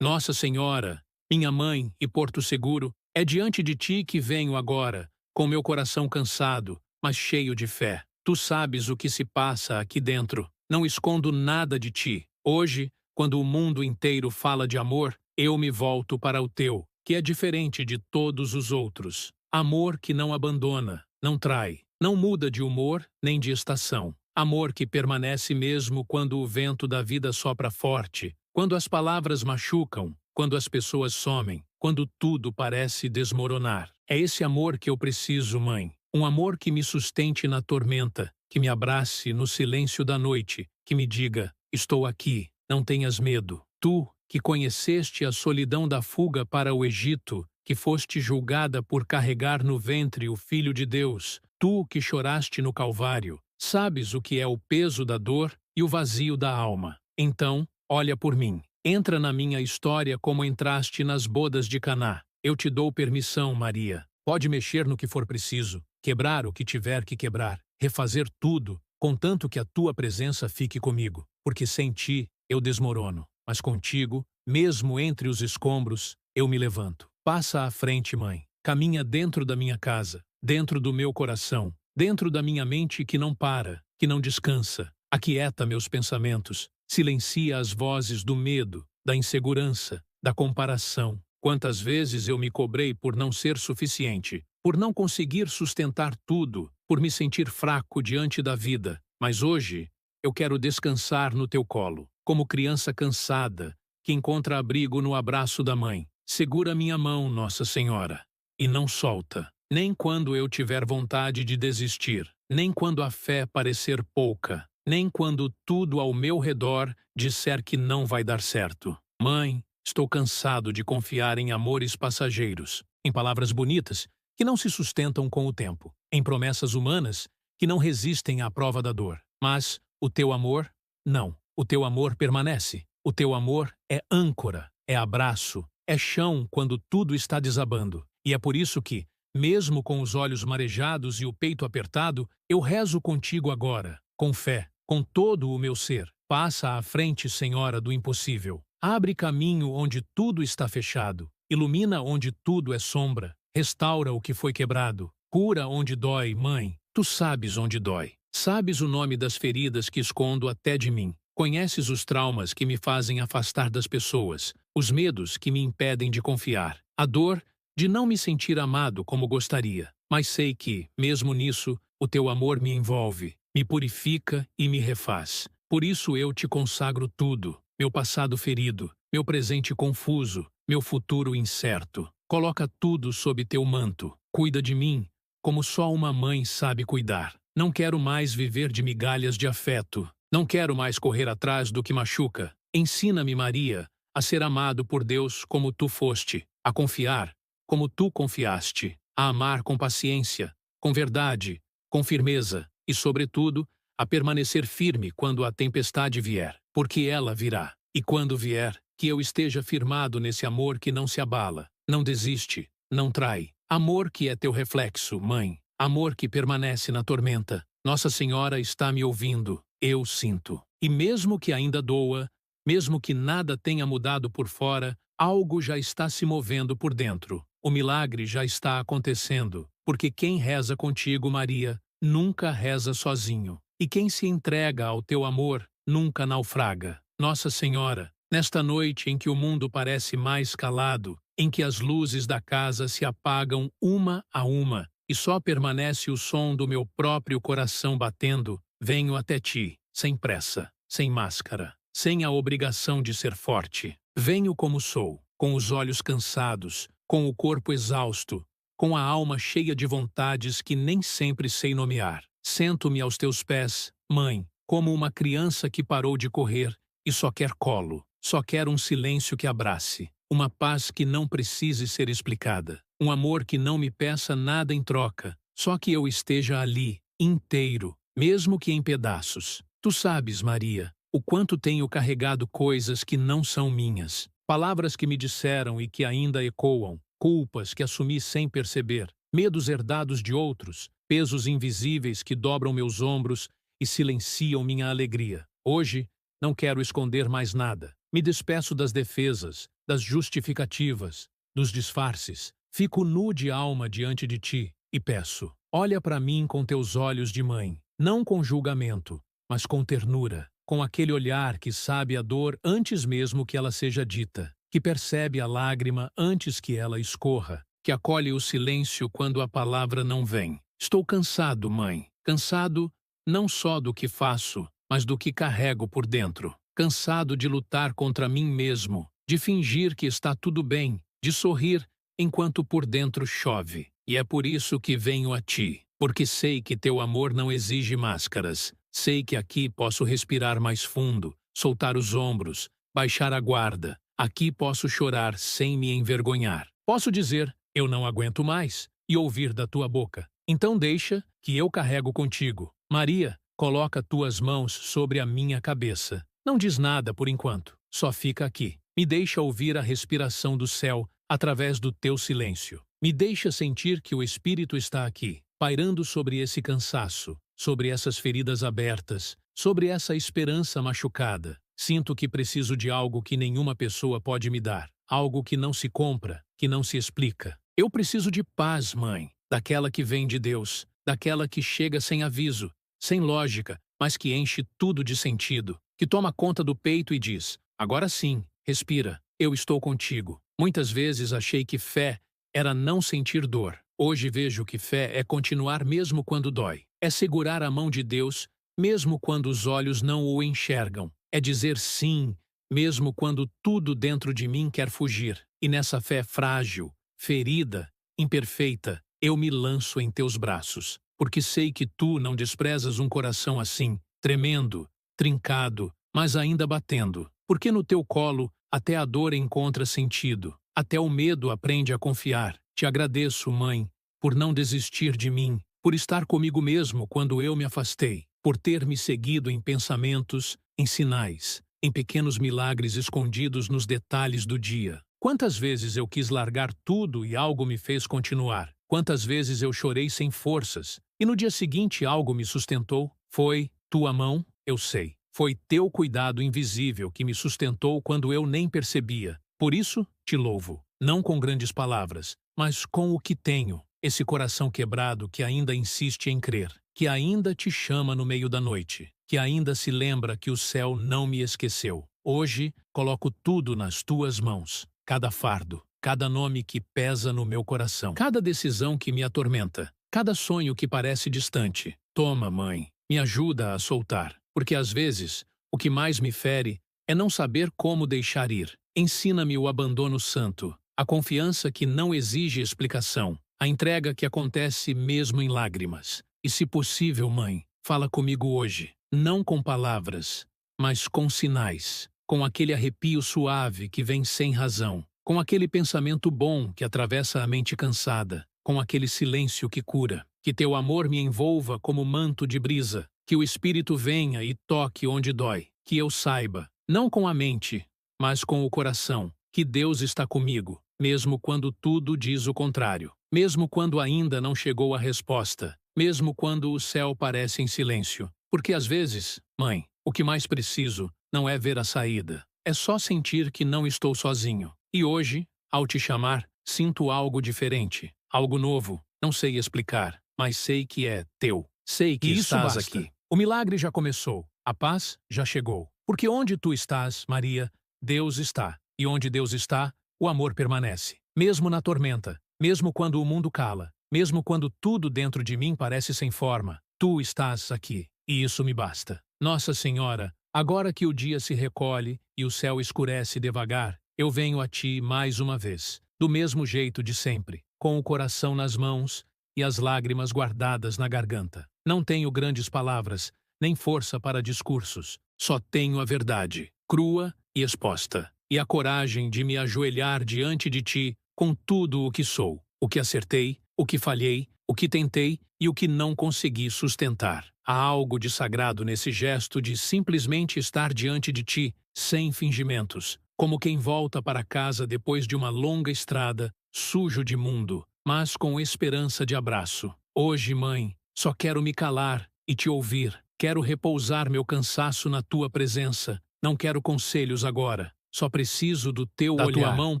Nossa Senhora, minha mãe e porto seguro, é diante de ti que venho agora, com meu coração cansado, mas cheio de fé. Tu sabes o que se passa aqui dentro. Não escondo nada de ti. Hoje, quando o mundo inteiro fala de amor, eu me volto para o teu, que é diferente de todos os outros. Amor que não abandona, não trai, não muda de humor nem de estação. Amor que permanece mesmo quando o vento da vida sopra forte, quando as palavras machucam, quando as pessoas somem, quando tudo parece desmoronar. É esse amor que eu preciso, mãe. Um amor que me sustente na tormenta, que me abrace no silêncio da noite, que me diga: estou aqui, não tenhas medo. Tu, que conheceste a solidão da fuga para o Egito, que foste julgada por carregar no ventre o Filho de Deus, tu que choraste no Calvário, sabes o que é o peso da dor e o vazio da alma. Então, olha por mim. Entra na minha história como entraste nas bodas de Caná. Eu te dou permissão, Maria. Pode mexer no que for preciso, quebrar o que tiver que quebrar, refazer tudo, contanto que a tua presença fique comigo, porque sem ti eu desmorono. Mas contigo, mesmo entre os escombros, eu me levanto. Passa à frente, mãe. Caminha dentro da minha casa, dentro do meu coração, dentro da minha mente que não para, que não descansa. Aquieta meus pensamentos, silencia as vozes do medo, da insegurança, da comparação. Quantas vezes eu me cobrei por não ser suficiente, por não conseguir sustentar tudo, por me sentir fraco diante da vida. Mas hoje, eu quero descansar no teu colo, como criança cansada, que encontra abrigo no abraço da mãe. Segura minha mão, Nossa Senhora, e não solta, nem quando eu tiver vontade de desistir, nem quando a fé parecer pouca, nem quando tudo ao meu redor disser que não vai dar certo. Mãe, estou cansado de confiar em amores passageiros, em palavras bonitas que não se sustentam com o tempo, em promessas humanas que não resistem à prova da dor. Mas o teu amor, não. O teu amor permanece. O teu amor é âncora, é abraço, é chão quando tudo está desabando. E é por isso que, mesmo com os olhos marejados e o peito apertado, eu rezo contigo agora, com fé, com todo o meu ser. Passa à frente, Senhora do impossível. Abre caminho onde tudo está fechado. Ilumina onde tudo é sombra. Restaura o que foi quebrado. Cura onde dói, mãe. Tu sabes onde dói. Sabes o nome das feridas que escondo até de mim. Conheces os traumas que me fazem afastar das pessoas, os medos que me impedem de confiar, a dor de não me sentir amado como gostaria. Mas sei que, mesmo nisso, o teu amor me envolve, me purifica e me refaz. Por isso eu te consagro tudo, meu passado ferido, meu presente confuso, meu futuro incerto. Coloca tudo sob teu manto. Cuida de mim, como só uma mãe sabe cuidar. Não quero mais viver de migalhas de afeto. Não quero mais correr atrás do que machuca. Ensina-me, Maria, a ser amado por Deus como tu foste, a confiar como tu confiaste, a amar com paciência, com verdade, com firmeza e, sobretudo, a permanecer firme quando a tempestade vier, porque ela virá. E quando vier, que eu esteja firmado nesse amor que não se abala, não desiste, não trai. Amor que é teu reflexo, mãe. Amor que permanece na tormenta. Nossa Senhora está me ouvindo. Eu sinto. E mesmo que ainda doa, mesmo que nada tenha mudado por fora, algo já está se movendo por dentro. O milagre já está acontecendo, porque quem reza contigo, Maria, nunca reza sozinho. E quem se entrega ao teu amor nunca naufraga. Nossa Senhora, nesta noite em que o mundo parece mais calado, em que as luzes da casa se apagam uma a uma e só permanece o som do meu próprio coração batendo, venho até ti, sem pressa, sem máscara, sem a obrigação de ser forte. Venho como sou, com os olhos cansados, com o corpo exausto, com a alma cheia de vontades que nem sempre sei nomear. Sento-me aos teus pés, mãe, como uma criança que parou de correr e só quer colo, só quer um silêncio que abrace, uma paz que não precise ser explicada, um amor que não me peça nada em troca, só que eu esteja ali, inteiro, mesmo que em pedaços. Tu sabes, Maria, o quanto tenho carregado coisas que não são minhas, palavras que me disseram e que ainda ecoam, culpas que assumi sem perceber, medos herdados de outros, pesos invisíveis que dobram meus ombros e silenciam minha alegria. Hoje, não quero esconder mais nada. Me despeço das defesas, das justificativas, dos disfarces. Fico nu de alma diante de ti e peço: olha para mim com teus olhos de mãe, não com julgamento, mas com ternura, com aquele olhar que sabe a dor antes mesmo que ela seja dita, que percebe a lágrima antes que ela escorra, que acolhe o silêncio quando a palavra não vem. Estou cansado, mãe, cansado não só do que faço, mas do que carrego por dentro. Cansado de lutar contra mim mesmo, de fingir que está tudo bem, de sorrir enquanto por dentro chove. E é por isso que venho a ti, porque sei que teu amor não exige máscaras. Sei que aqui posso respirar mais fundo, soltar os ombros, baixar a guarda. Aqui posso chorar sem me envergonhar. Posso dizer: eu não aguento mais, e ouvir da tua boca: então deixa que eu carrego contigo. Maria, coloca tuas mãos sobre a minha cabeça. Não diz nada por enquanto, só fica aqui. Me deixa ouvir a respiração do céu através do teu silêncio. Me deixa sentir que o Espírito está aqui, pairando sobre esse cansaço, sobre essas feridas abertas, sobre essa esperança machucada. Sinto que preciso de algo que nenhuma pessoa pode me dar, algo que não se compra, que não se explica. Eu preciso de paz, mãe, daquela que vem de Deus, daquela que chega sem aviso, sem lógica, mas que enche tudo de sentido, que toma conta do peito e diz: agora sim, respira, eu estou contigo. Muitas vezes achei que fé era não sentir dor. Hoje vejo que fé é continuar mesmo quando dói. É segurar a mão de Deus mesmo quando os olhos não o enxergam. É dizer sim, mesmo quando tudo dentro de mim quer fugir. E nessa fé frágil, ferida, imperfeita, eu me lanço em teus braços, porque sei que tu não desprezas um coração assim, tremendo, trincado, mas ainda batendo. Porque no teu colo até a dor encontra sentido, até o medo aprende a confiar. Te agradeço, mãe, por não desistir de mim, por estar comigo mesmo quando eu me afastei, por ter me seguido em pensamentos, em sinais, em pequenos milagres escondidos nos detalhes do dia. Quantas vezes eu quis largar tudo e algo me fez continuar? Quantas vezes eu chorei sem forças e no dia seguinte algo me sustentou? Foi tua mão, eu sei. Foi teu cuidado invisível que me sustentou quando eu nem percebia. Por isso, te louvo, não com grandes palavras, mas com o que tenho. Esse coração quebrado que ainda insiste em crer, que ainda te chama no meio da noite, que ainda se lembra que o céu não me esqueceu. Hoje, coloco tudo nas tuas mãos. Cada fardo, cada nome que pesa no meu coração, cada decisão que me atormenta, cada sonho que parece distante. Toma, mãe, me ajuda a soltar, porque às vezes o que mais me fere é não saber como deixar ir. Ensina-me o abandono santo, a confiança que não exige explicação, a entrega que acontece mesmo em lágrimas. E se possível, mãe, fala comigo hoje, não com palavras, mas com sinais, com aquele arrepio suave que vem sem razão, com aquele pensamento bom que atravessa a mente cansada, com aquele silêncio que cura. Que teu amor me envolva como manto de brisa, que o Espírito venha e toque onde dói, que eu saiba, não com a mente, mas com o coração, que Deus está comigo, mesmo quando tudo diz o contrário, mesmo quando ainda não chegou a resposta, mesmo quando o céu parece em silêncio. Porque às vezes, mãe, o que mais preciso não é ver a saída, é só sentir que não estou sozinho. E hoje, ao te chamar, sinto algo diferente, algo novo, não sei explicar, mas sei que é teu. Sei que estás aqui. O milagre já começou, a paz já chegou. Porque onde tu estás, Maria, Deus está. E onde Deus está, o amor permanece. Mesmo na tormenta, mesmo quando o mundo cala, mesmo quando tudo dentro de mim parece sem forma, tu estás aqui. E isso me basta. Nossa Senhora, agora que o dia se recolhe e o céu escurece devagar, eu venho a ti mais uma vez, do mesmo jeito de sempre, com o coração nas mãos e as lágrimas guardadas na garganta. Não tenho grandes palavras, nem força para discursos. Só tenho a verdade, crua e exposta, e a coragem de me ajoelhar diante de ti com tudo o que sou, o que acertei, o que falhei, o que tentei e o que não consegui sustentar. Há algo de sagrado nesse gesto de simplesmente estar diante de ti, sem fingimentos, como quem volta para casa depois de uma longa estrada, sujo de mundo, mas com esperança de abraço. Hoje, mãe, só quero me calar e te ouvir. Quero repousar meu cansaço na tua presença. Não quero conselhos agora, Só preciso do teu olhar, da tua mão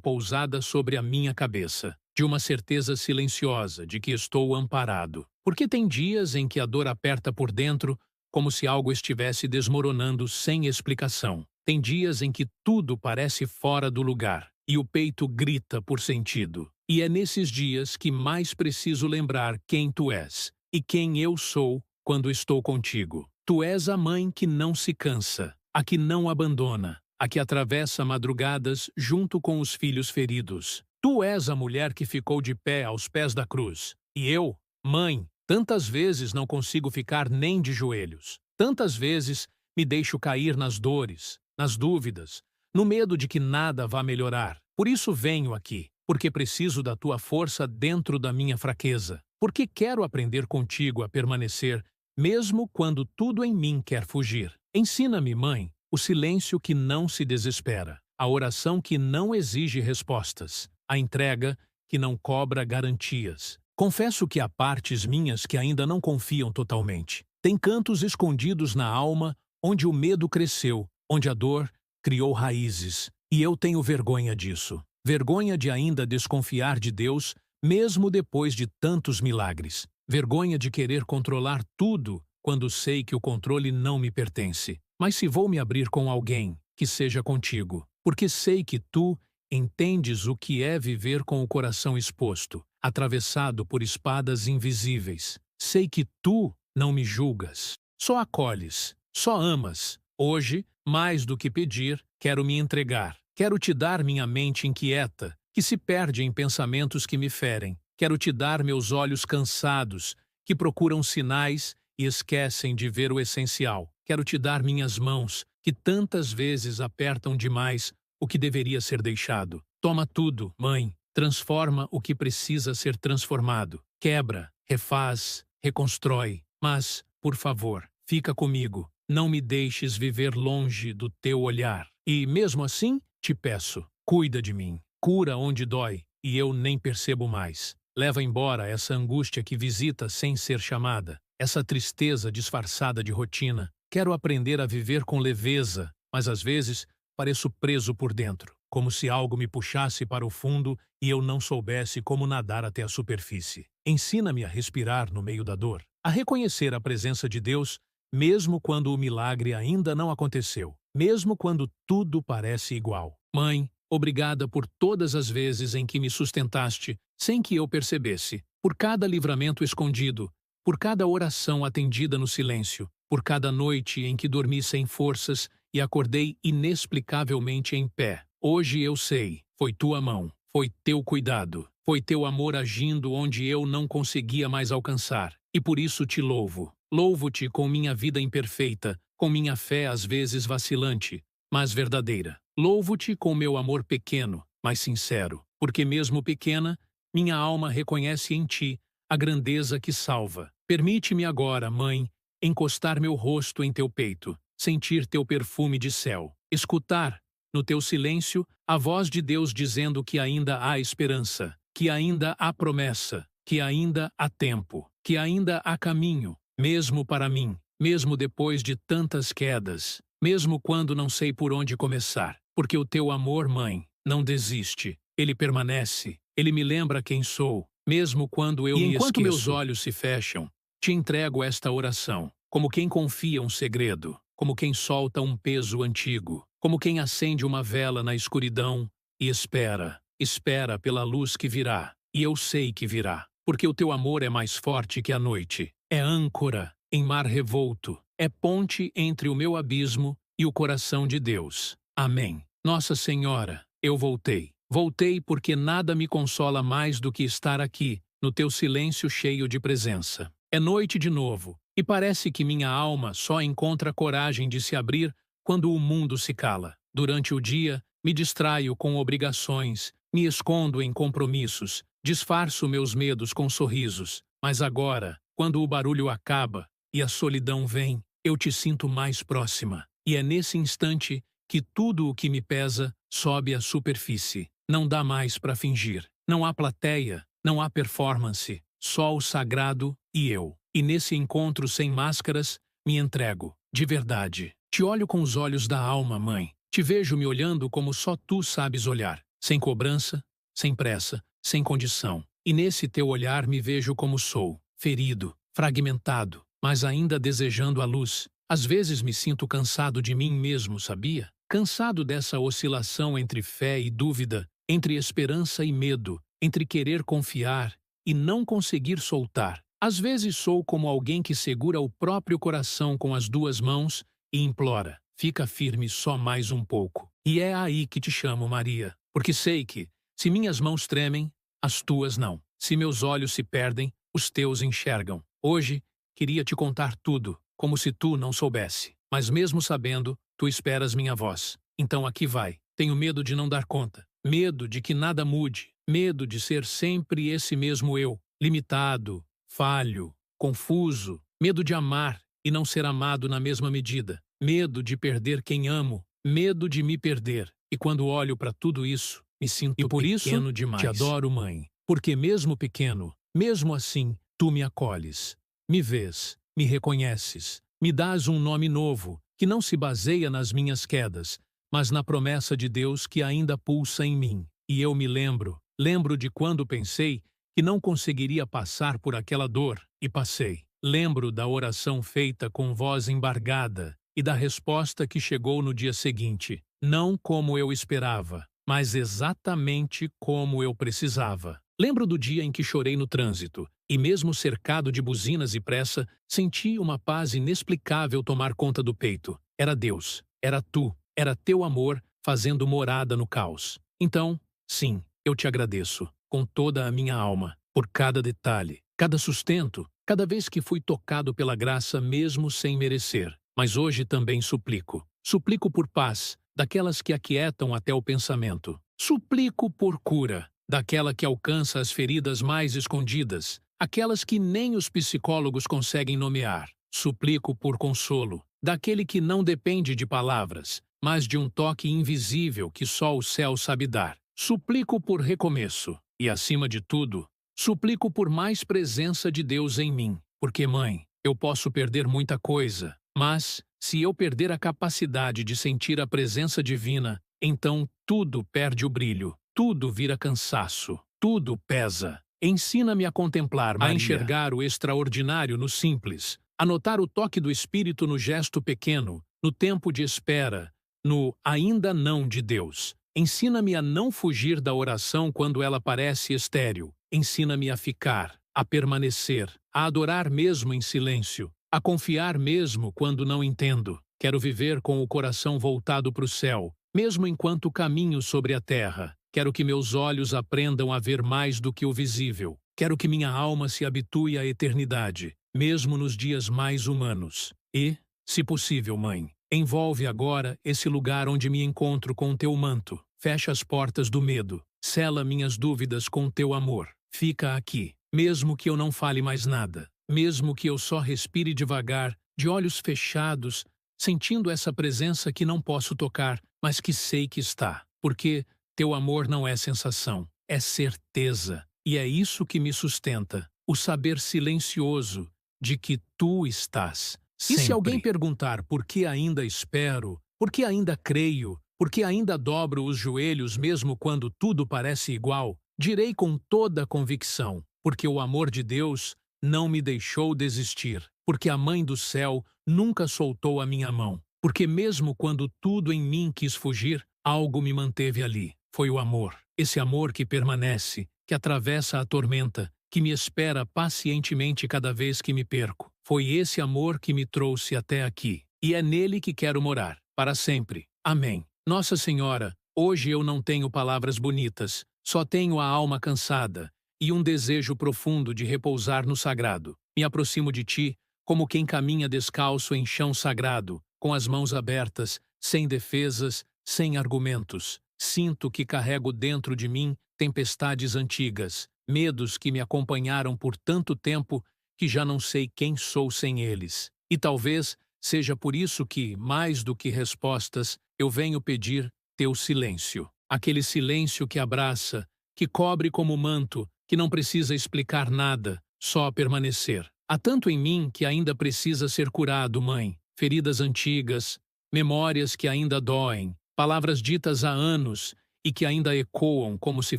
pousada sobre a minha cabeça, de uma certeza silenciosa de que estou amparado. Porque tem dias em que a dor aperta por dentro, como se algo estivesse desmoronando sem explicação. Tem dias em que tudo parece fora do lugar e o peito grita por sentido. E é nesses dias que mais preciso lembrar quem tu és e quem eu sou quando estou contigo. Tu és a mãe que não se cansa, a que não abandona, a que atravessa madrugadas junto com os filhos feridos. Tu és a mulher que ficou de pé aos pés da cruz. E eu, mãe, tantas vezes não consigo ficar nem de joelhos. Tantas vezes me deixo cair nas dores, nas dúvidas, no medo de que nada vá melhorar. Por isso venho aqui, porque preciso da tua força dentro da minha fraqueza. Porque quero aprender contigo a permanecer, mesmo quando tudo em mim quer fugir. Ensina-me, mãe, o silêncio que não se desespera, a oração que não exige respostas, a entrega que não cobra garantias. Confesso que há partes minhas que ainda não confiam totalmente. Tem cantos escondidos na alma onde o medo cresceu, onde a dor criou raízes. E eu tenho vergonha disso. Vergonha de ainda desconfiar de Deus, mesmo depois de tantos milagres. Vergonha de querer controlar tudo quando sei que o controle não me pertence. Mas se vou me abrir com alguém, que seja contigo, porque sei que tu entendes o que é viver com o coração exposto, atravessado por espadas invisíveis. Sei que tu não me julgas, só acolhes, só amas. Hoje, mais do que pedir, quero me entregar. Quero te dar minha mente inquieta, que se perde em pensamentos que me ferem. Quero te dar meus olhos cansados, que procuram sinais e esquecem de ver o essencial. Quero te dar minhas mãos, que tantas vezes apertam demais o que deveria ser deixado. Toma tudo, mãe. Transforma o que precisa ser transformado. Quebra, refaz, reconstrói. Mas, por favor, fica comigo. Não me deixes viver longe do teu olhar. E, mesmo assim, te peço, cuida de mim. Cura onde dói, e eu nem percebo mais. Leva embora essa angústia que visita sem ser chamada, essa tristeza disfarçada de rotina. Quero aprender a viver com leveza, mas às vezes pareço preso por dentro, como se algo me puxasse para o fundo e eu não soubesse como nadar até a superfície. Ensina-me a respirar no meio da dor, a reconhecer a presença de Deus, mesmo quando o milagre ainda não aconteceu, mesmo quando tudo parece igual. Mãe, obrigada por todas as vezes em que me sustentaste, sem que eu percebesse, por cada livramento escondido, por cada oração atendida no silêncio, por cada noite em que dormi sem forças e acordei inexplicavelmente em pé. Hoje eu sei, foi tua mão, foi teu cuidado, foi teu amor agindo onde eu não conseguia mais alcançar, e por isso te louvo. Louvo-te com minha vida imperfeita, com minha fé às vezes vacilante, mas verdadeira. Louvo-te com meu amor pequeno, mas sincero, porque mesmo pequena, minha alma reconhece em ti a grandeza que salva. Permite-me agora, mãe, encostar meu rosto em teu peito, sentir teu perfume de céu, escutar, no teu silêncio, a voz de Deus dizendo que ainda há esperança, que ainda há promessa, que ainda há tempo, que ainda há caminho, mesmo para mim, mesmo depois de tantas quedas, mesmo quando não sei por onde começar, porque o teu amor, mãe, não desiste, ele permanece, ele me lembra quem sou, mesmo quando eu me esqueço. E enquanto meus olhos se fecham, te entrego esta oração, como quem confia um segredo, como quem solta um peso antigo, como quem acende uma vela na escuridão e espera, espera pela luz que virá, e eu sei que virá, porque o teu amor é mais forte que a noite, é âncora em mar revolto, é ponte entre o meu abismo e o coração de Deus. Amém. Nossa Senhora, eu voltei. Voltei porque nada me consola mais do que estar aqui, no teu silêncio cheio de presença. É noite de novo, e parece que minha alma só encontra coragem de se abrir quando o mundo se cala. Durante o dia, me distraio com obrigações, me escondo em compromissos, disfarço meus medos com sorrisos. Mas agora, quando o barulho acaba e a solidão vem, eu te sinto mais próxima. E é nesse instante que tudo o que me pesa sobe à superfície. Não dá mais para fingir. Não há plateia, não há performance, só o sagrado e eu. E nesse encontro sem máscaras, me entrego, de verdade. Te olho com os olhos da alma, mãe. Te vejo me olhando como só tu sabes olhar, sem cobrança, sem pressa, sem condição. E nesse teu olhar me vejo como sou, ferido, fragmentado, mas ainda desejando a luz. Às vezes me sinto cansado de mim mesmo, sabia? Cansado dessa oscilação entre fé e dúvida, entre esperança e medo, entre querer confiar e não conseguir soltar. Às vezes sou como alguém que segura o próprio coração com as duas mãos e implora: fica firme só mais um pouco. E é aí que te chamo, Maria, porque sei que, se minhas mãos tremem, as tuas não. Se meus olhos se perdem, os teus enxergam. Hoje, queria te contar tudo, como se tu não soubesse. Mas mesmo sabendo, tu esperas minha voz. Então aqui vai. Tenho medo de não dar conta. Medo de que nada mude. Medo de ser sempre esse mesmo eu. Limitado, falho, confuso. Medo de amar e não ser amado na mesma medida. Medo de perder quem amo. Medo de me perder. E quando olho para tudo isso, me sinto pequeno demais. Te adoro, mãe. Porque mesmo pequeno, mesmo assim, tu me acolhes. Me vês, me reconheces. Me dás um nome novo, que não se baseia nas minhas quedas, mas na promessa de Deus que ainda pulsa em mim. E eu me lembro de quando pensei que não conseguiria passar por aquela dor, e passei. Lembro da oração feita com voz embargada e da resposta que chegou no dia seguinte, não como eu esperava, mas exatamente como eu precisava. Lembro do dia em que chorei no trânsito, e mesmo cercado de buzinas e pressa, senti uma paz inexplicável tomar conta do peito. Era Deus, era tu, era teu amor fazendo morada no caos. Então, sim, eu te agradeço, com toda a minha alma, por cada detalhe, cada sustento, cada vez que fui tocado pela graça mesmo sem merecer. Mas hoje também suplico. Suplico por paz, daquelas que aquietam até o pensamento. Suplico por cura, daquela que alcança as feridas mais escondidas, aquelas que nem os psicólogos conseguem nomear. Suplico por consolo, daquele que não depende de palavras, mas de um toque invisível que só o céu sabe dar. Suplico por recomeço e, acima de tudo, suplico por mais presença de Deus em mim, porque, mãe, eu posso perder muita coisa, mas, se eu perder a capacidade de sentir a presença divina, então tudo perde o brilho, tudo vira cansaço, tudo pesa. Ensina-me a contemplar, Maria, a enxergar o extraordinário no simples, a notar o toque do Espírito no gesto pequeno, no tempo de espera, no ainda não de Deus. Ensina-me a não fugir da oração quando ela parece estéril. Ensina-me a ficar, a permanecer, a adorar mesmo em silêncio, a confiar mesmo quando não entendo. Quero viver com o coração voltado para o céu, mesmo enquanto caminho sobre a terra. Quero que meus olhos aprendam a ver mais do que o visível. Quero que minha alma se habitue à eternidade, mesmo nos dias mais humanos. E, se possível, mãe, envolve agora esse lugar onde me encontro com o teu manto. Fecha as portas do medo. Sela minhas dúvidas com teu amor. Fica aqui, mesmo que eu não fale mais nada. Mesmo que eu só respire devagar, de olhos fechados, sentindo essa presença que não posso tocar, mas que sei que está. Porque teu amor não é sensação, é certeza. E é isso que me sustenta, o saber silencioso de que tu estás. Sempre. E se alguém perguntar por que ainda espero, por que ainda creio, por que ainda dobro os joelhos mesmo quando tudo parece igual, direi com toda a convicção, porque o amor de Deus não me deixou desistir, porque a Mãe do Céu nunca soltou a minha mão, porque mesmo quando tudo em mim quis fugir, algo me manteve ali. Foi o amor, esse amor que permanece, que atravessa a tormenta, que me espera pacientemente cada vez que me perco. Foi esse amor que me trouxe até aqui, e é nele que quero morar, para sempre. Amém. Nossa Senhora, hoje eu não tenho palavras bonitas, só tenho a alma cansada e um desejo profundo de repousar no sagrado. Me aproximo de ti, como quem caminha descalço em chão sagrado, com as mãos abertas, sem defesas, sem argumentos. Sinto que carrego dentro de mim tempestades antigas, medos que me acompanharam por tanto tempo que já não sei quem sou sem eles. E talvez seja por isso que, mais do que respostas, eu venho pedir teu silêncio. Aquele silêncio que abraça, que cobre como manto, que não precisa explicar nada, só permanecer. Há tanto em mim que ainda precisa ser curado, mãe. Feridas antigas, memórias que ainda doem, palavras ditas há anos e que ainda ecoam como se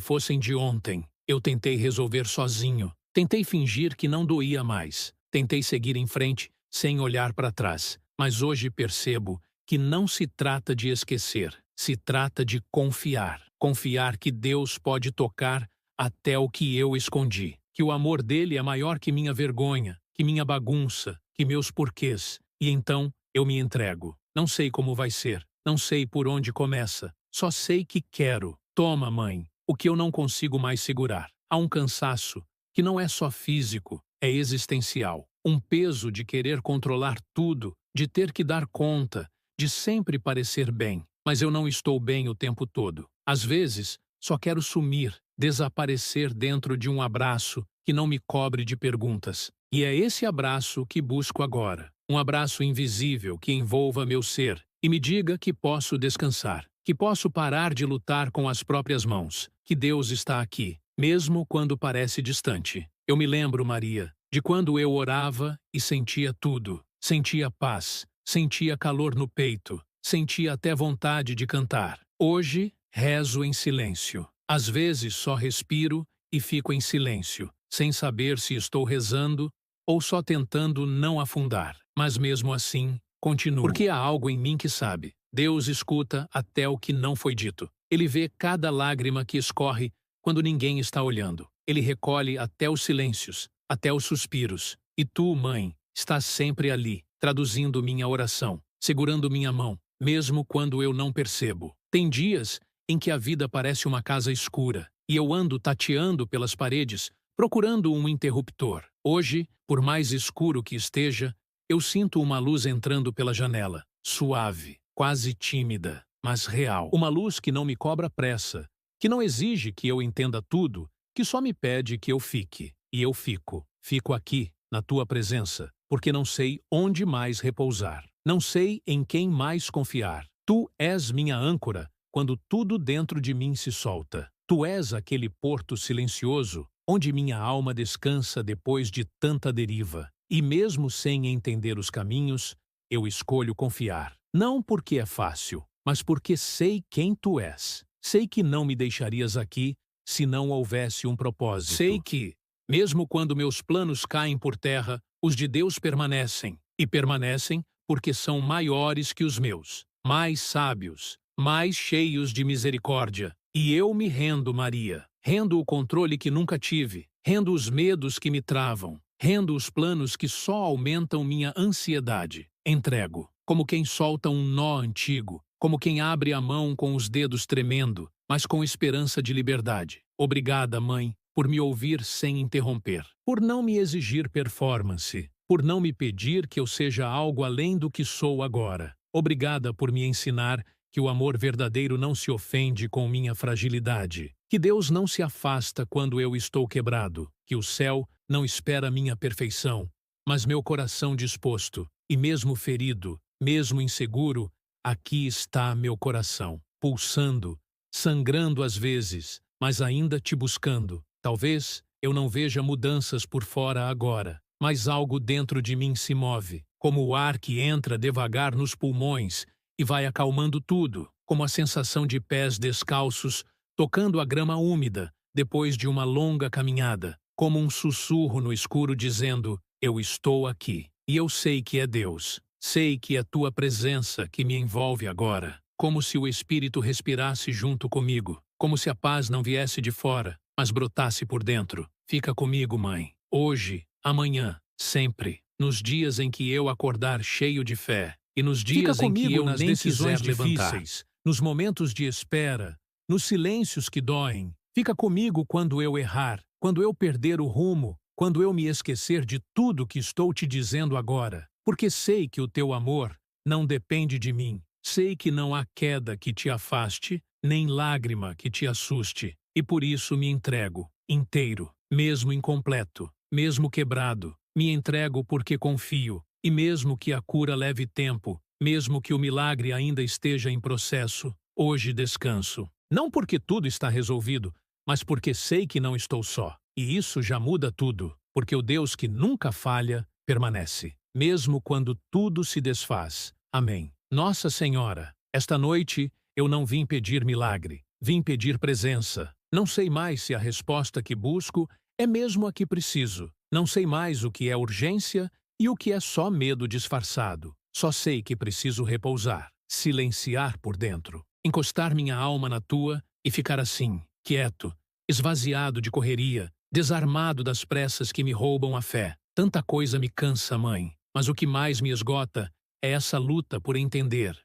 fossem de ontem. Eu tentei resolver sozinho, tentei fingir que não doía mais, tentei seguir em frente sem olhar para trás, mas hoje percebo que não se trata de esquecer, se trata de confiar. Confiar que Deus pode tocar até o que eu escondi, que o amor dele é maior que minha vergonha, que minha bagunça, que meus porquês. E então eu me entrego. Não sei como vai ser, não sei por onde começa, só sei que quero. Toma, mãe, o que eu não consigo mais segurar. Há um cansaço que não é só físico, é existencial. Um peso de querer controlar tudo, de ter que dar conta, de sempre parecer bem. Mas eu não estou bem o tempo todo. Às vezes, só quero sumir, desaparecer dentro de um abraço que não me cobre de perguntas. E é esse abraço que busco agora. Um abraço invisível que envolva meu ser e me diga que posso descansar, que posso parar de lutar com as próprias mãos, que Deus está aqui, mesmo quando parece distante. Eu me lembro, Maria, de quando eu orava e sentia tudo. Sentia paz, sentia calor no peito, sentia até vontade de cantar. Hoje, rezo em silêncio. Às vezes só respiro e fico em silêncio, sem saber se estou rezando ou só tentando não afundar. Mas mesmo assim, continuo. Porque há algo em mim que sabe. Deus escuta até o que não foi dito. Ele vê cada lágrima que escorre quando ninguém está olhando. Ele recolhe até os silêncios, até os suspiros. E tu, mãe, estás sempre ali, traduzindo minha oração, segurando minha mão, mesmo quando eu não percebo. Tem dias em que a vida parece uma casa escura, e eu ando tateando pelas paredes, procurando um interruptor. Hoje, por mais escuro que esteja, eu sinto uma luz entrando pela janela, suave, quase tímida, mas real. Uma luz que não me cobra pressa, que não exige que eu entenda tudo, que só me pede que eu fique. E eu fico. Fico aqui, na tua presença, porque não sei onde mais repousar. Não sei em quem mais confiar. Tu és minha âncora quando tudo dentro de mim se solta. Tu és aquele porto silencioso onde minha alma descansa depois de tanta deriva. E mesmo sem entender os caminhos, eu escolho confiar. Não porque é fácil, mas porque sei quem tu és. Sei que não me deixarias aqui se não houvesse um propósito. Sei que, mesmo quando meus planos caem por terra, os de Deus permanecem. E permanecem porque são maiores que os meus, mais sábios, mais cheios de misericórdia. E eu me rendo, Maria. Rendo o controle que nunca tive. Rendo os medos que me travam. Rendo os planos que só aumentam minha ansiedade. Entrego, como quem solta um nó antigo, como quem abre a mão com os dedos tremendo, mas com esperança de liberdade. Obrigada, mãe, por me ouvir sem interromper, por não me exigir performance, por não me pedir que eu seja algo além do que sou agora. Obrigada por me ensinar que o amor verdadeiro não se ofende com minha fragilidade, que Deus não se afasta quando eu estou quebrado, que o céu não espera minha perfeição, mas meu coração disposto, e mesmo ferido, mesmo inseguro, aqui está meu coração, pulsando, sangrando às vezes, mas ainda te buscando. Talvez eu não veja mudanças por fora agora, mas algo dentro de mim se move, como o ar que entra devagar nos pulmões e vai acalmando tudo, como a sensação de pés descalços tocando a grama úmida depois de uma longa caminhada, como um sussurro no escuro dizendo: eu estou aqui. E eu sei que é Deus. Sei que é tua presença que me envolve agora, como se o Espírito respirasse junto comigo, como se a paz não viesse de fora, mas brotasse por dentro. Fica comigo, mãe. Hoje, amanhã, sempre. Nos dias em que eu acordar cheio de fé, e nos dias em que eu nas decisões difíceis, nos momentos de espera, nos silêncios que doem. Fica comigo quando eu errar, quando eu perder o rumo, quando eu me esquecer de tudo que estou te dizendo agora. Porque sei que o teu amor não depende de mim. Sei que não há queda que te afaste, nem lágrima que te assuste. E por isso me entrego, inteiro, mesmo incompleto, mesmo quebrado. Me entrego porque confio. E mesmo que a cura leve tempo, mesmo que o milagre ainda esteja em processo, hoje descanso. Não porque tudo está resolvido, mas porque sei que não estou só. E isso já muda tudo, porque o Deus que nunca falha permanece, mesmo quando tudo se desfaz. Amém. Nossa Senhora, esta noite Eu não vim pedir milagre, vim pedir presença. Não sei mais se a resposta que busco é mesmo a que preciso. Não sei mais o que é urgência e o que é só medo disfarçado. Só sei que preciso repousar, silenciar por dentro, encostar minha alma na tua e ficar assim, quieto, esvaziado de correria, desarmado das pressas que me roubam a fé. Tanta coisa me cansa, mãe, mas o que mais me esgota é essa luta por entender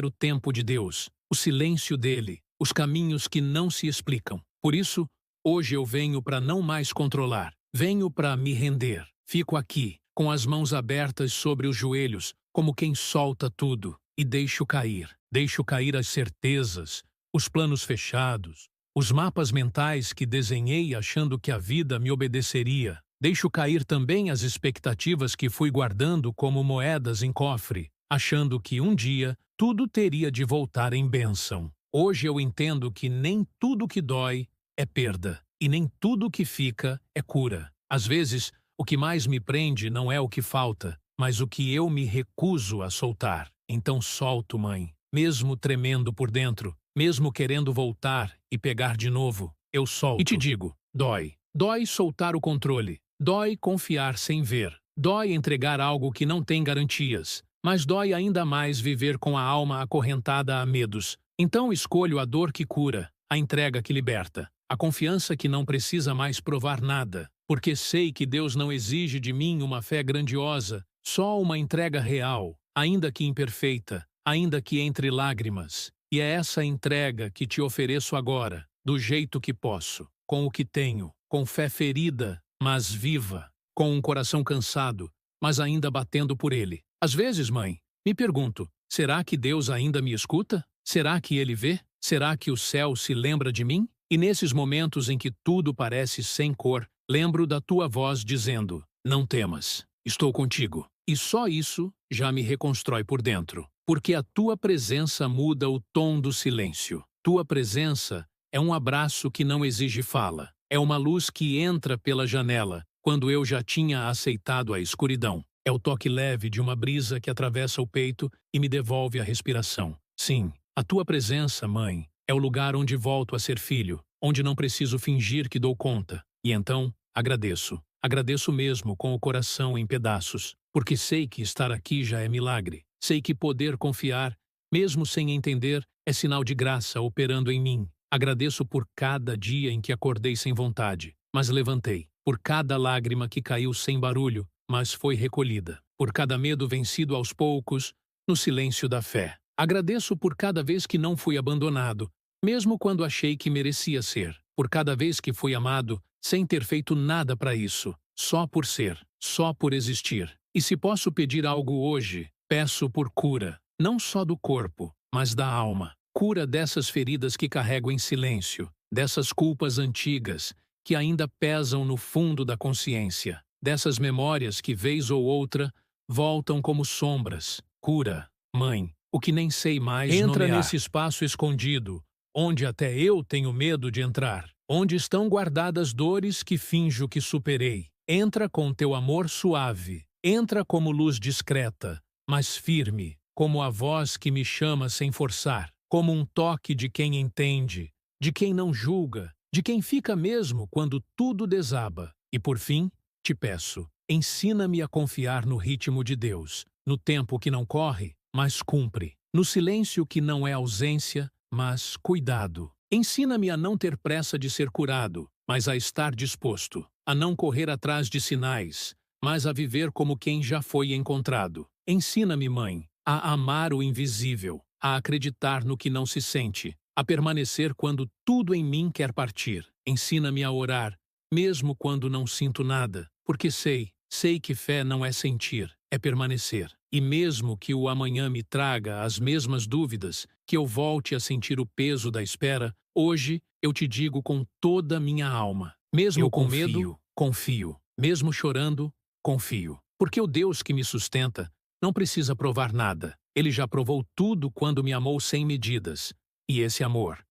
o tempo de Deus, o silêncio dele, os caminhos que não se explicam. Por isso, hoje eu venho para não mais controlar, venho para me render. Fico aqui, com as mãos abertas sobre os joelhos, como quem solta tudo, e deixo cair as certezas, os planos fechados, os mapas mentais que desenhei achando que a vida me obedeceria. Deixo cair também as expectativas que fui guardando como moedas em cofre, achando que um dia tudo teria de voltar em bênção. Hoje eu entendo que nem tudo que dói é perda, e nem tudo que fica é cura. Às vezes, o que mais me prende não é o que falta, mas o que eu me recuso a soltar. Então solto, mãe, mesmo tremendo por dentro, mesmo querendo voltar e pegar de novo, eu solto. E te digo, dói. Dói soltar o controle. Dói confiar sem ver. Dói entregar algo que não tem garantias. Mas dói ainda mais viver com a alma acorrentada a medos. Então escolho a dor que cura, a entrega que liberta, a confiança que não precisa mais provar nada, porque sei que Deus não exige de mim uma fé grandiosa, só uma entrega real, ainda que imperfeita, ainda que entre lágrimas. E é essa entrega que te ofereço agora, do jeito que posso, com o que tenho, com fé ferida, mas viva, com um coração cansado, mas ainda batendo por ele. Às vezes, mãe, me pergunto, será que Deus ainda me escuta? Será que ele vê? Será que o céu se lembra de mim? E nesses momentos em que tudo parece sem cor, lembro da tua voz dizendo, não temas, estou contigo. E só isso já me reconstrói por dentro, porque a tua presença muda o tom do silêncio. Tua presença é um abraço que não exige fala. É uma luz que entra pela janela, quando eu já tinha aceitado a escuridão. É o toque leve de uma brisa que atravessa o peito e me devolve a respiração. Sim, a tua presença, mãe, é o lugar onde volto a ser filho, onde não preciso fingir que dou conta. E então, agradeço. Agradeço mesmo com o coração em pedaços, porque sei que estar aqui já é milagre. Sei que poder confiar, mesmo sem entender, é sinal de graça operando em mim. Agradeço por cada dia em que acordei sem vontade, mas levantei. Por cada lágrima que caiu sem barulho, mas foi recolhida. Por cada medo vencido aos poucos, no silêncio da fé. Agradeço por cada vez que não fui abandonado, mesmo quando achei que merecia ser. Por cada vez que fui amado, sem ter feito nada para isso. Só por ser, só por existir. E se posso pedir algo hoje, peço por cura, não só do corpo, mas da alma. Cura dessas feridas que carrego em silêncio, dessas culpas antigas que ainda pesam no fundo da consciência, dessas memórias que, vez ou outra, voltam como sombras. Cura, mãe, o que nem sei mais Entra nomear. Nesse espaço escondido, onde até eu tenho medo de entrar, onde estão guardadas dores que finjo que superei. Entra com teu amor suave, entra como luz discreta, mas firme, como a voz que me chama sem forçar, como um toque de quem entende, de quem não julga, de quem fica mesmo quando tudo desaba. E por fim, te peço, ensina-me a confiar no ritmo de Deus, no tempo que não corre, mas cumpre, no silêncio que não é ausência, mas cuidado. Ensina-me a não ter pressa de ser curado, mas a estar disposto, a não correr atrás de sinais, mas a viver como quem já foi encontrado. Ensina-me, mãe, a amar o invisível, a acreditar no que não se sente, a permanecer quando tudo em mim quer partir. Ensina-me a orar, mesmo quando não sinto nada, porque sei que fé não é sentir, é permanecer. E mesmo que o amanhã me traga as mesmas dúvidas, que eu volte a sentir o peso da espera, hoje eu te digo com toda a minha alma. Mesmo com medo, confio. Mesmo chorando, confio. Porque o Deus que me sustenta não precisa provar nada. Ele já provou tudo quando me amou sem medidas. E esse amor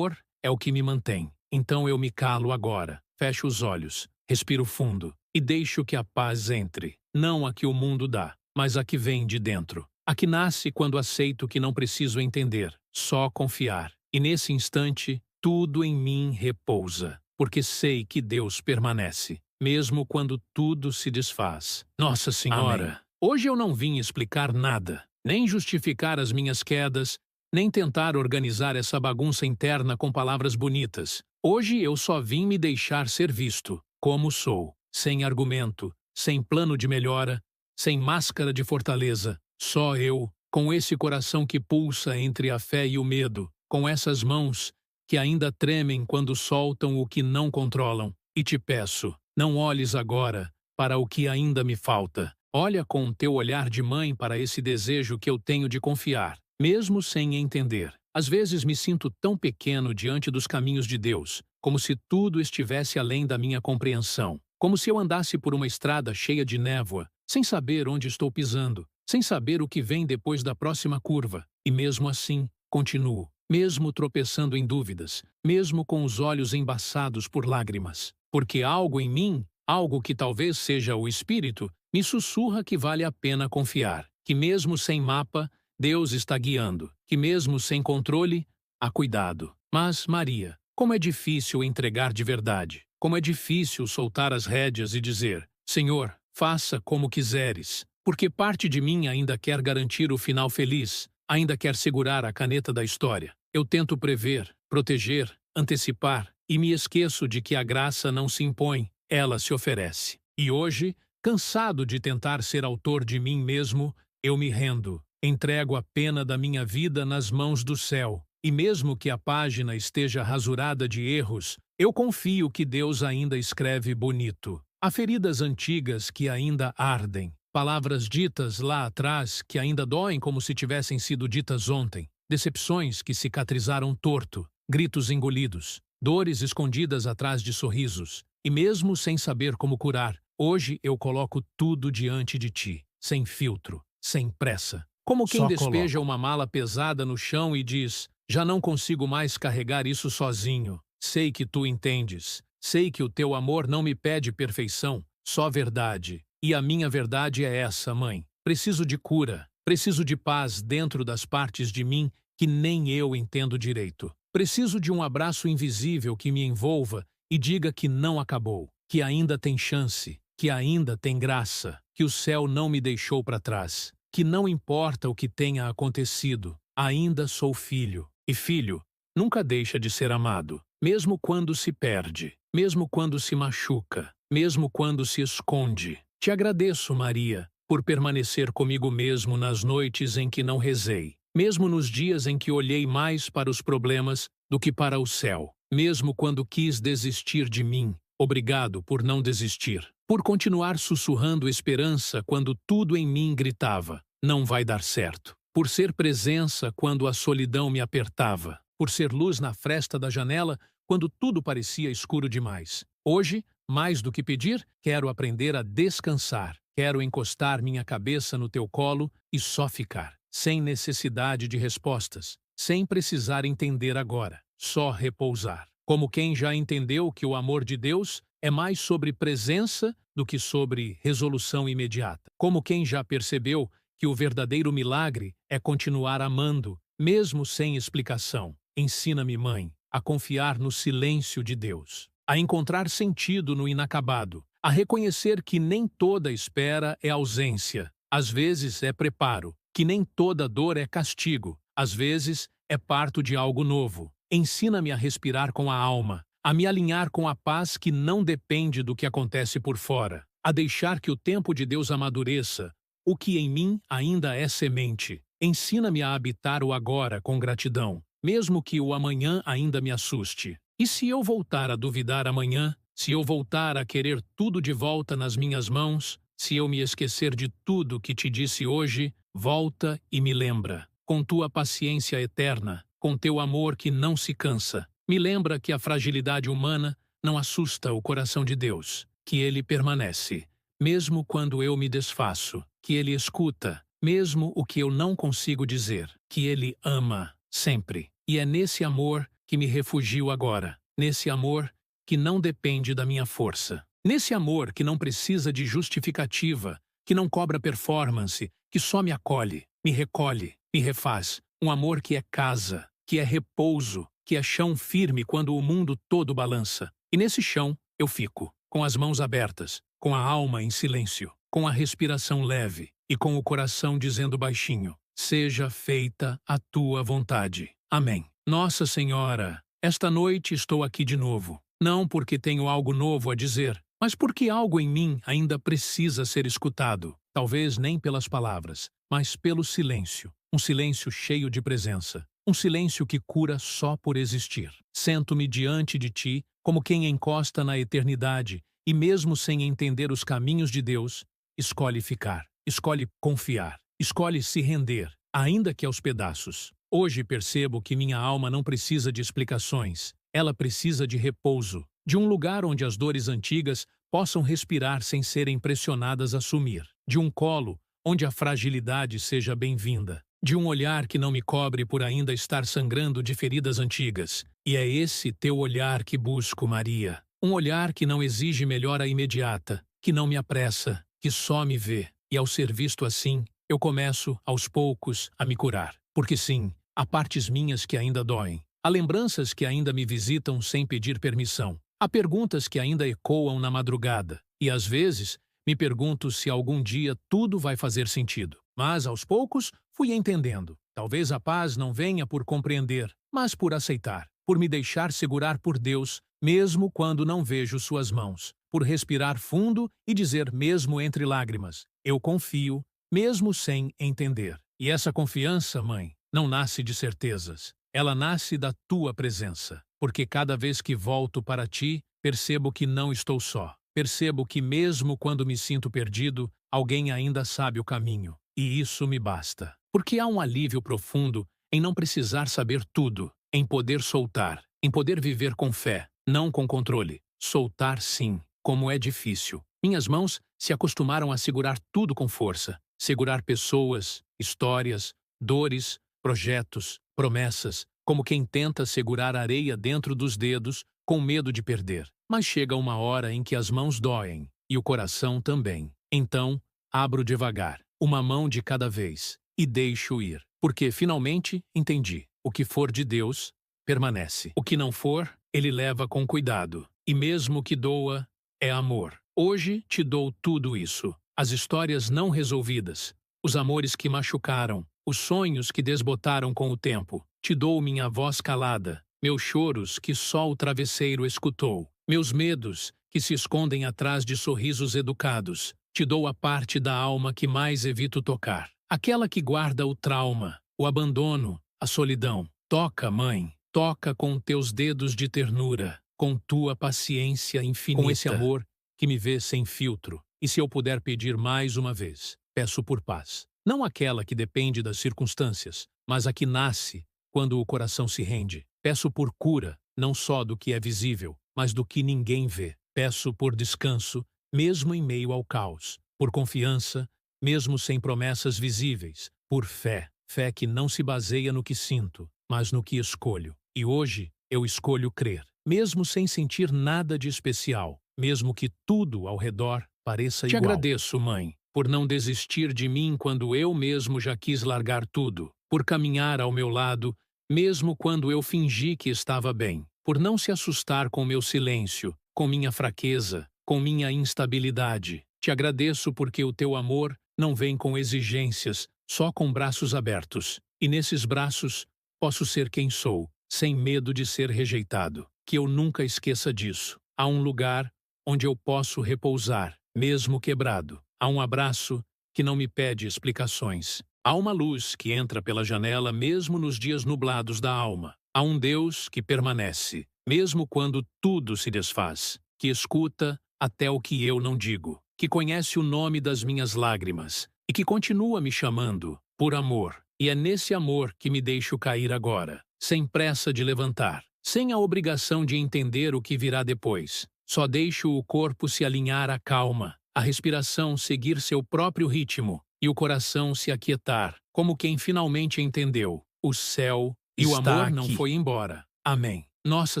é o que me mantém. Então eu me calo agora, fecho os olhos, respiro fundo e deixo que a paz entre. Não a que o mundo dá, mas a que vem de dentro. A que nasce quando aceito que não preciso entender, só confiar. E nesse instante, tudo em mim repousa, porque sei que Deus permanece, mesmo quando tudo se desfaz. Nossa Senhora, Amém. hoje eu não vim explicar nada, nem justificar as minhas quedas, nem tentar organizar essa bagunça interna com palavras bonitas. Hoje eu só vim me deixar ser visto, como sou, sem argumento, sem plano de melhora, sem máscara de fortaleza. Só eu, com esse coração que pulsa entre a fé e o medo, com essas mãos que ainda tremem quando soltam o que não controlam. E te peço, não olhes agora para o que ainda me falta. Olha com o teu olhar de mãe para esse desejo que eu tenho de confiar, mesmo sem entender. Às vezes me sinto tão pequeno diante dos caminhos de Deus, como se tudo estivesse além da minha compreensão. Como se eu andasse por uma estrada cheia de névoa, sem saber onde estou pisando, sem saber o que vem depois da próxima curva. E mesmo assim, continuo, mesmo tropeçando em dúvidas, mesmo com os olhos embaçados por lágrimas. Porque algo em mim, algo que talvez seja o Espírito, me sussurra que vale a pena confiar, que mesmo sem mapa, Deus está guiando, que mesmo sem controle, há cuidado. Mas, Maria, como é difícil entregar de verdade, como é difícil soltar as rédeas e dizer, Senhor, faça como quiseres, porque parte de mim ainda quer garantir o final feliz, ainda quer segurar a caneta da história. Eu tento prever, proteger, antecipar, e me esqueço de que a graça não se impõe, ela se oferece. E hoje, cansado de tentar ser autor de mim mesmo, eu me rendo, entrego a pena da minha vida nas mãos do céu. E mesmo que a página esteja rasurada de erros, eu confio que Deus ainda escreve bonito. Há feridas antigas que ainda ardem, palavras ditas lá atrás que ainda doem como se tivessem sido ditas ontem, decepções que cicatrizaram torto, gritos engolidos, dores escondidas atrás de sorrisos. E mesmo sem saber como curar, hoje eu coloco tudo diante de ti, sem filtro, sem pressa. Como quem Só despeja coloco. uma mala pesada no chão e diz, já não consigo mais carregar isso sozinho. Sei que tu entendes. Sei que o teu amor não me pede perfeição, só verdade. E a minha verdade é essa, mãe. Preciso de cura. Preciso de paz dentro das partes de mim que nem eu entendo direito. Preciso de um abraço invisível que me envolva e diga que não acabou, que ainda tem chance, que ainda tem graça, que o céu não me deixou para trás, que não importa o que tenha acontecido, ainda sou filho. E filho nunca deixa de ser amado, mesmo quando se perde, mesmo quando se machuca, mesmo quando se esconde. Te agradeço, Maria, por permanecer comigo mesmo nas noites em que não rezei, mesmo nos dias em que olhei mais para os problemas do que para o céu, mesmo quando quis desistir de mim. Obrigado por não desistir, por continuar sussurrando esperança quando tudo em mim gritava, não vai dar certo, por ser presença quando a solidão me apertava, por ser luz na fresta da janela quando tudo parecia escuro demais. Hoje, mais do que pedir, quero aprender a descansar, quero encostar minha cabeça no teu colo e só ficar, sem necessidade de respostas, sem precisar entender agora, só repousar. Como quem já entendeu que o amor de Deus é mais sobre presença do que sobre resolução imediata. Como quem já percebeu que o verdadeiro milagre é continuar amando, mesmo sem explicação. Ensina-me, mãe, a confiar no silêncio de Deus, a encontrar sentido no inacabado, a reconhecer que nem toda espera é ausência, às vezes é preparo, que nem toda dor é castigo, às vezes é parto de algo novo. Ensina-me a respirar com a alma, a me alinhar com a paz que não depende do que acontece por fora, a deixar que o tempo de Deus amadureça o que em mim ainda é semente. Ensina-me a habitar o agora com gratidão, mesmo que o amanhã ainda me assuste. E se eu voltar a duvidar amanhã, se eu voltar a querer tudo de volta nas minhas mãos, se eu me esquecer de tudo que te disse hoje, volta e me lembra, com tua paciência eterna, com teu amor que não se cansa. Me lembra que a fragilidade humana não assusta o coração de Deus, que ele permanece, mesmo quando eu me desfaço, que ele escuta, mesmo o que eu não consigo dizer, que ele ama, sempre. E é nesse amor que me refugio agora, nesse amor que não depende da minha força, nesse amor que não precisa de justificativa, que não cobra performance, que só me acolhe, me recolhe, me refaz, Um amor que é casa, que é repouso, que é chão firme quando o mundo todo balança. E nesse chão eu fico, com as mãos abertas, com a alma em silêncio, com a respiração leve e com o coração dizendo baixinho: seja feita a tua vontade. Amém. Nossa Senhora, esta noite estou aqui de novo, não porque tenho algo novo a dizer, mas porque algo em mim ainda precisa ser escutado, talvez nem pelas palavras, mas pelo silêncio. Um silêncio cheio de presença, um silêncio que cura só por existir. Sento-me diante de ti como quem encosta na eternidade e, mesmo sem entender os caminhos de Deus, escolhe ficar, escolhe confiar, escolhe se render, ainda que aos pedaços. Hoje percebo que minha alma não precisa de explicações, ela precisa de repouso, de um lugar onde as dores antigas possam respirar sem serem pressionadas a sumir, de um colo onde a fragilidade seja bem-vinda, de um olhar que não me cobre por ainda estar sangrando de feridas antigas. E é esse teu olhar que busco, Maria. Um olhar que não exige melhora imediata, que não me apressa, que só me vê. E ao ser visto assim, eu começo, aos poucos, a me curar. Porque sim, há partes minhas que ainda doem. Há lembranças que ainda me visitam sem pedir permissão. Há perguntas que ainda ecoam na madrugada. E às vezes, me pergunto se algum dia tudo vai fazer sentido. Mas, aos poucos, fui entendendo. Talvez a paz não venha por compreender, mas por aceitar. Por me deixar segurar por Deus, mesmo quando não vejo suas mãos. Por respirar fundo e dizer mesmo entre lágrimas: eu confio, mesmo sem entender. E essa confiança, mãe, não nasce de certezas. Ela nasce da tua presença. Porque cada vez que volto para ti, percebo que não estou só. Percebo que mesmo quando me sinto perdido, alguém ainda sabe o caminho. E isso me basta. Porque há um alívio profundo em não precisar saber tudo, em poder soltar, em poder viver com fé, não com controle. Soltar sim, como é difícil. Minhas mãos se acostumaram a segurar tudo com força. Segurar pessoas, histórias, dores, projetos, promessas, como quem tenta segurar areia dentro dos dedos com medo de perder. Mas chega uma hora em que as mãos doem, e o coração também. Então, abro devagar, uma mão de cada vez, e deixo ir. Porque finalmente entendi: o que for de Deus, permanece. O que não for, Ele leva com cuidado. E mesmo que doa, é amor. Hoje te dou tudo isso. As histórias não resolvidas, os amores que machucaram, os sonhos que desbotaram com o tempo. Te dou minha voz calada, meus choros que só o travesseiro escutou, meus medos que se escondem atrás de sorrisos educados. Te dou a parte da alma que mais evito tocar, aquela que guarda o trauma, o abandono, a solidão. Toca, mãe, toca com teus dedos de ternura, com tua paciência infinita, com esse amor que me vê sem filtro. E se eu puder pedir mais uma vez, peço por paz. Não aquela que depende das circunstâncias, mas a que nasce quando o coração se rende. Peço por cura, não só do que é visível, mas do que ninguém vê. Peço por descanso, mesmo em meio ao caos. Por confiança, mesmo sem promessas visíveis. Por fé, fé que não se baseia no que sinto, mas no que escolho. E hoje eu escolho crer, mesmo sem sentir nada de especial, mesmo que tudo ao redor pareça igual. Te agradeço, mãe, por não desistir de mim quando eu mesmo já quis largar tudo, por caminhar ao meu lado, mesmo quando eu fingi que estava bem, por não se assustar com meu silêncio, com minha fraqueza, com minha instabilidade. Te agradeço porque o teu amor não vem com exigências, só com braços abertos. E nesses braços posso ser quem sou, sem medo de ser rejeitado. Que eu nunca esqueça disso. Há um lugar onde eu posso repousar, mesmo quebrado. Há um abraço que não me pede explicações. Há uma luz que entra pela janela mesmo nos dias nublados da alma. Há um Deus que permanece, mesmo quando tudo se desfaz, que escuta até o que eu não digo, que conhece o nome das minhas lágrimas e que continua me chamando por amor. E é nesse amor que me deixo cair agora, sem pressa de levantar, sem a obrigação de entender o que virá depois. Só deixo o corpo se alinhar à calma, a respiração seguir seu próprio ritmo e o coração se aquietar, como quem finalmente entendeu: o céu e o amor não foi embora. Amém. Nossa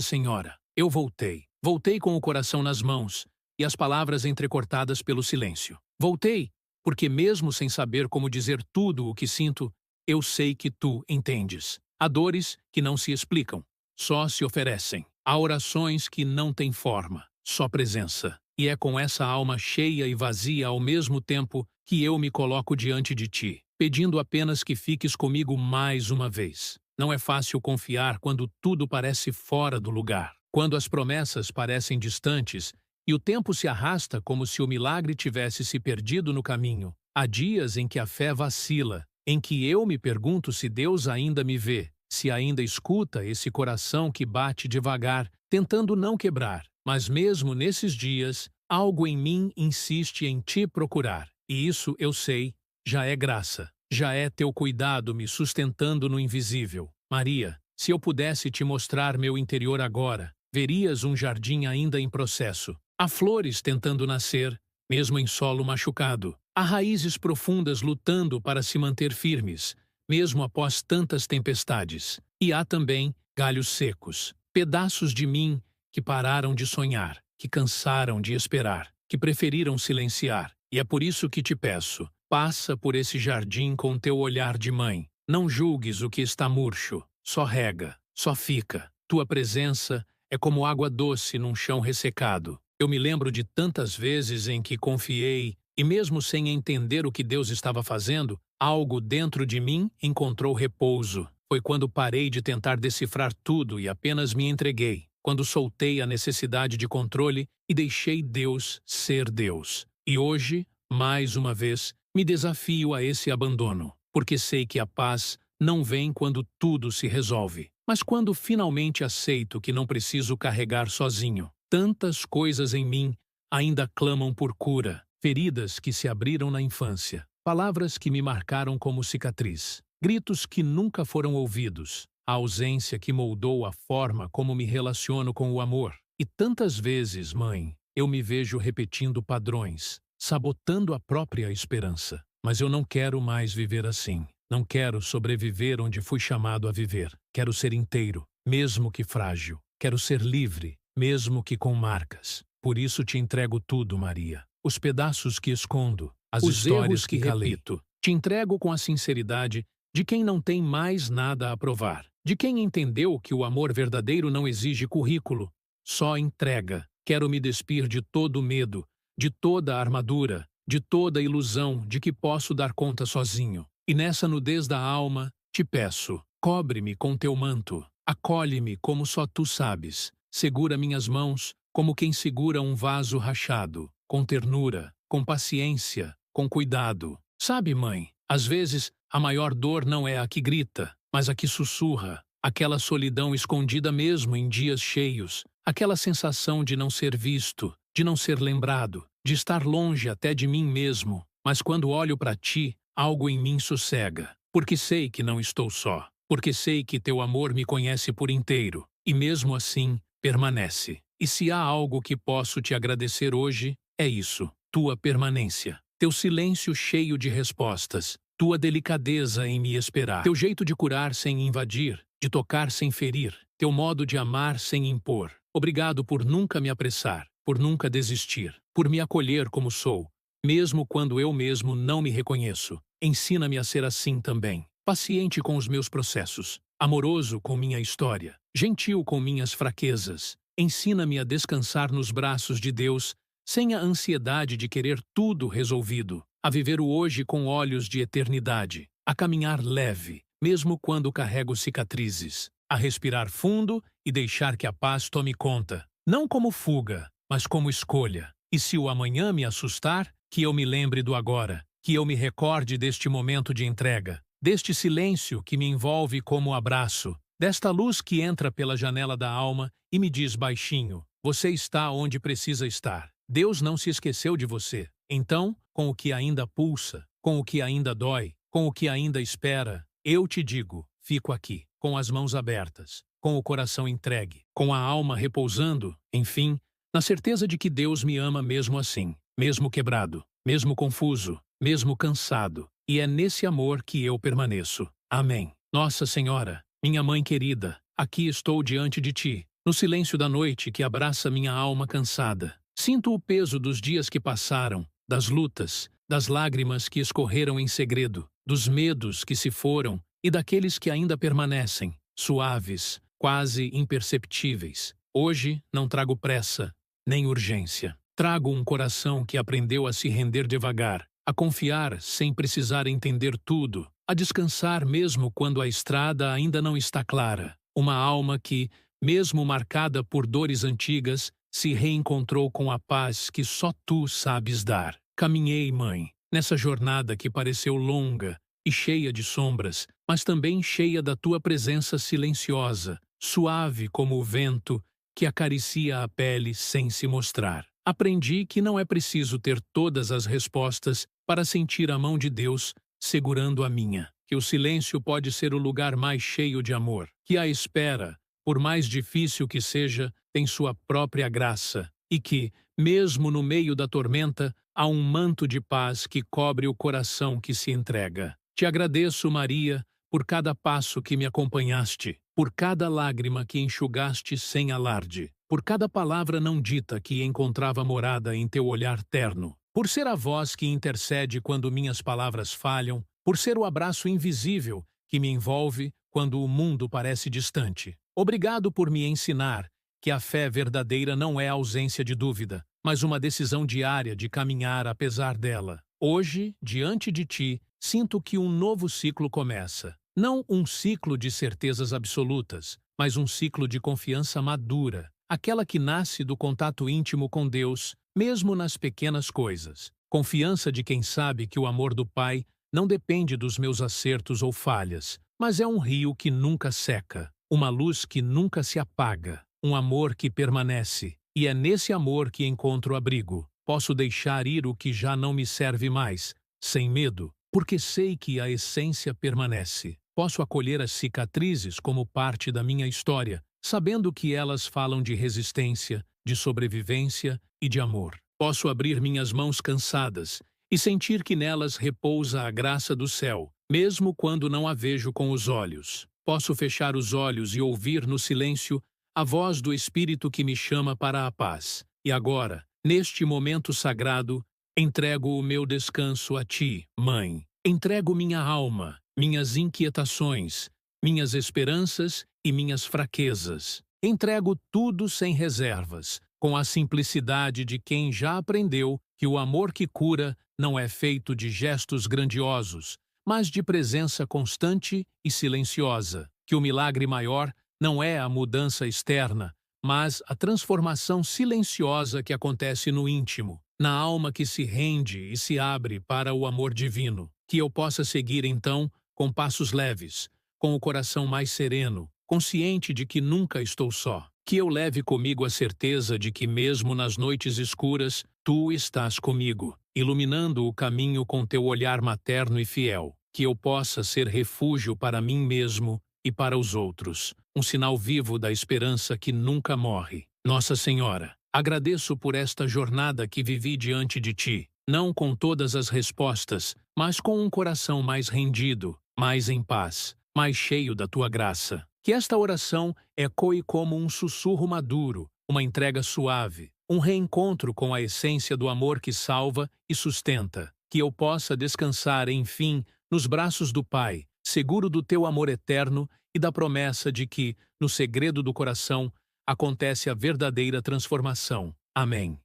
Senhora, eu voltei. Voltei com o coração nas mãos e as palavras entrecortadas pelo silêncio. Voltei porque, mesmo sem saber como dizer tudo o que sinto, eu sei que tu entendes. Há dores que não se explicam, só se oferecem. Há orações que não têm forma, só presença. E é com essa alma cheia e vazia ao mesmo tempo que eu me coloco diante de ti, pedindo apenas que fiques comigo mais uma vez. Não é fácil confiar quando tudo parece fora do lugar, quando as promessas parecem distantes e o tempo se arrasta como se o milagre tivesse se perdido no caminho. Há dias em que a fé vacila, em que eu me pergunto se Deus ainda me vê, se ainda escuta esse coração que bate devagar, tentando não quebrar. Mas mesmo nesses dias, algo em mim insiste em te procurar. E isso, eu sei, já é graça. Já é teu cuidado me sustentando no invisível. Maria, se eu pudesse te mostrar meu interior agora, verias um jardim ainda em processo. Há flores tentando nascer, mesmo em solo machucado. Há raízes profundas lutando para se manter firmes, mesmo após tantas tempestades. E há também galhos secos, pedaços de mim que pararam de sonhar, que cansaram de esperar, que preferiram silenciar. E é por isso que te peço, passa por esse jardim com teu olhar de mãe. Não julgues o que está murcho, só rega, só fica. Tua presença é como água doce num chão ressecado. Eu me lembro de tantas vezes em que confiei e mesmo sem entender o que Deus estava fazendo, algo dentro de mim encontrou repouso. Foi quando parei de tentar decifrar tudo e apenas me entreguei. Quando soltei a necessidade de controle e deixei Deus ser Deus. E hoje, mais uma vez, me desafio a esse abandono, porque sei que a paz não vem quando tudo se resolve, mas quando finalmente aceito que não preciso carregar sozinho. Tantas coisas em mim ainda clamam por cura, feridas que se abriram na infância, palavras que me marcaram como cicatriz, gritos que nunca foram ouvidos, a ausência que moldou a forma como me relaciono com o amor. E tantas vezes, mãe, eu me vejo repetindo padrões, sabotando a própria esperança. Mas eu não quero mais viver assim. Não quero sobreviver onde fui chamado a viver. Quero ser inteiro, mesmo que frágil. Quero ser livre, mesmo que com marcas. Por isso te entrego tudo, Maria. Os pedaços que escondo, as histórias que repito. Te entrego com a sinceridade de quem não tem mais nada a provar. De quem entendeu que o amor verdadeiro não exige currículo, só entrega. Quero me despir de todo o medo, de toda a armadura, de toda a ilusão de que posso dar conta sozinho. E nessa nudez da alma, te peço, cobre-me com teu manto, acolhe-me como só tu sabes, segura minhas mãos como quem segura um vaso rachado, com ternura, com paciência, com cuidado. Sabe, mãe, às vezes a maior dor não é a que grita, mas a que sussurra, aquela solidão escondida mesmo em dias cheios, aquela sensação de não ser visto, de não ser lembrado, de estar longe até de mim mesmo. Mas quando olho para ti, algo em mim sossega, porque sei que não estou só, porque sei que teu amor me conhece por inteiro, e mesmo assim, permanece. E se há algo que posso te agradecer hoje, é isso, tua permanência, teu silêncio cheio de respostas, tua delicadeza em me esperar, teu jeito de curar sem invadir, de tocar sem ferir, teu modo de amar sem impor. Obrigado por nunca me apressar, por nunca desistir, por me acolher como sou, mesmo quando eu mesmo não me reconheço. Ensina-me a ser assim também, paciente com os meus processos, amoroso com minha história, gentil com minhas fraquezas. Ensina-me a descansar nos braços de Deus, sem a ansiedade de querer tudo resolvido, a viver o hoje com olhos de eternidade, a caminhar leve, mesmo quando carrego cicatrizes, a respirar fundo e deixar que a paz tome conta, não como fuga, mas como escolha. E se o amanhã me assustar, que eu me lembre do agora, que eu me recorde deste momento de entrega, deste silêncio que me envolve como abraço, desta luz que entra pela janela da alma e me diz baixinho, você está onde precisa estar. Deus não se esqueceu de você. Então, com o que ainda pulsa, com o que ainda dói, com o que ainda espera, eu te digo, fico aqui, com as mãos abertas, com o coração entregue, com a alma repousando, enfim, na certeza de que Deus me ama mesmo assim, mesmo quebrado, mesmo confuso, mesmo cansado, e é nesse amor que eu permaneço. Amém. Nossa Senhora, minha mãe querida, aqui estou diante de ti, no silêncio da noite que abraça minha alma cansada. Sinto o peso dos dias que passaram, das lutas, das lágrimas que escorreram em segredo, dos medos que se foram e daqueles que ainda permanecem, suaves, quase imperceptíveis. Hoje não trago pressa, nem urgência. Trago um coração que aprendeu a se render devagar, a confiar sem precisar entender tudo, a descansar mesmo quando a estrada ainda não está clara. Uma alma que, mesmo marcada por dores antigas, se reencontrou com a paz que só tu sabes dar. Caminhei, mãe, nessa jornada que pareceu longa e cheia de sombras, mas também cheia da tua presença silenciosa, suave como o vento que acaricia a pele sem se mostrar. Aprendi que não é preciso ter todas as respostas para sentir a mão de Deus segurando a minha, que o silêncio pode ser o lugar mais cheio de amor, que a espera, por mais difícil que seja, tem sua própria graça, e que, mesmo no meio da tormenta, há um manto de paz que cobre o coração que se entrega. Te agradeço, Maria, por cada passo que me acompanhaste, por cada lágrima que enxugaste sem alarde, por cada palavra não dita que encontrava morada em teu olhar terno, por ser a voz que intercede quando minhas palavras falham, por ser o abraço invisível que me envolve quando o mundo parece distante. Obrigado por me ensinar que a fé verdadeira não é a ausência de dúvida, mas uma decisão diária de caminhar apesar dela. Hoje, diante de ti, sinto que um novo ciclo começa. Não um ciclo de certezas absolutas, mas um ciclo de confiança madura, aquela que nasce do contato íntimo com Deus, mesmo nas pequenas coisas. Confiança de quem sabe que o amor do Pai não depende dos meus acertos ou falhas, mas é um rio que nunca seca, uma luz que nunca se apaga, um amor que permanece, e é nesse amor que encontro abrigo. Posso deixar ir o que já não me serve mais, sem medo, porque sei que a essência permanece. Posso acolher as cicatrizes como parte da minha história, sabendo que elas falam de resistência, de sobrevivência e de amor. Posso abrir minhas mãos cansadas e sentir que nelas repousa a graça do céu, mesmo quando não a vejo com os olhos. Posso fechar os olhos e ouvir no silêncio a voz do Espírito que me chama para a paz. E agora, neste momento sagrado, entrego o meu descanso a ti, Mãe. Entrego minha alma, minhas inquietações, minhas esperanças e minhas fraquezas. Entrego tudo sem reservas, com a simplicidade de quem já aprendeu que o amor que cura não é feito de gestos grandiosos, mas de presença constante e silenciosa, que o milagre maior não é a mudança externa, mas a transformação silenciosa que acontece no íntimo, na alma que se rende e se abre para o amor divino. Que eu possa seguir, então, com passos leves, com o coração mais sereno, consciente de que nunca estou só. Que eu leve comigo a certeza de que mesmo nas noites escuras, tu estás comigo, iluminando o caminho com teu olhar materno e fiel. Que eu possa ser refúgio para mim mesmo e para os outros, um sinal vivo da esperança que nunca morre. Nossa Senhora, agradeço por esta jornada que vivi diante de ti, não com todas as respostas, mas com um coração mais rendido, mais em paz, mais cheio da tua graça. Que esta oração ecoe como um sussurro maduro, uma entrega suave, um reencontro com a essência do amor que salva e sustenta. Que eu possa descansar, enfim, nos braços do Pai, seguro do teu amor eterno e da promessa de que, no segredo do coração, acontece a verdadeira transformação. Amém.